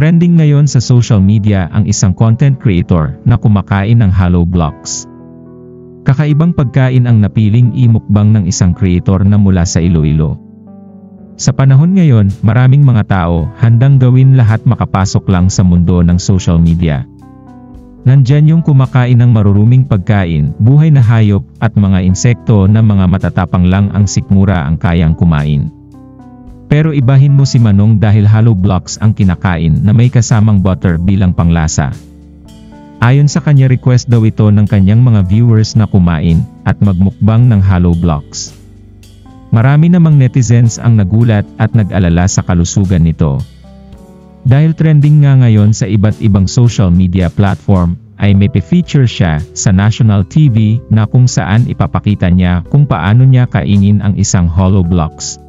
Trending ngayon sa social media ang isang content creator na kumakain ng hollow blocks. Kakaibang pagkain ang napiling imukbang ng isang creator na mula sa Iloilo. Sa panahon ngayon, maraming mga tao handang gawin lahat makapasok lang sa mundo ng social media. Nandyan yung kumakain ng maruruming pagkain, buhay na hayop, at mga insekto na mga matatapang lang ang sikmura ang kayang kumain. Pero ibahin mo si Manong dahil hollow blocks ang kinakain na may kasamang butter bilang panglasa. Ayon sa kanya, request daw ito ng kanyang mga viewers na kumain at magmukbang ng hollow blocks. Marami namang netizens ang nagulat at nag-alala sa kalusugan nito. Dahil trending nga ngayon sa iba't ibang social media platform, ay may feature siya sa national TV na kung saan ipapakita niya kung paano niya kainin ang isang hollow blocks.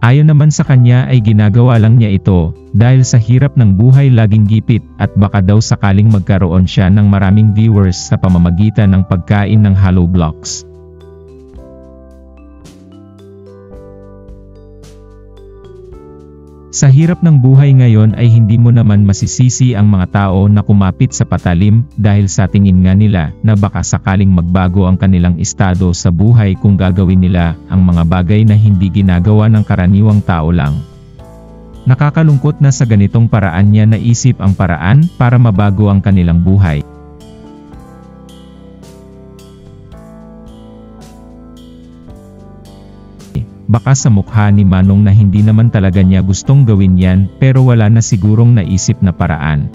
Ayon naman sa kanya ay ginagawa lang niya ito dahil sa hirap ng buhay laging gipit at baka daw sakaling magkaroon siya ng maraming viewers sa pamamagitan ng pagkain ng hollow blocks. Sa hirap ng buhay ngayon ay hindi mo naman masisisi ang mga tao na kumapit sa patalim dahil sa tingin nga nila na baka sakaling magbago ang kanilang estado sa buhay kung gagawin nila ang mga bagay na hindi ginagawa ng karaniwang tao lang. Nakakalungkot na sa ganitong paraan niya naisip ang paraan para mabago ang kanilang buhay. Baka sa mukha ni Manong na hindi naman talaga niya gustong gawin yan pero wala na sigurong naisip na paraan.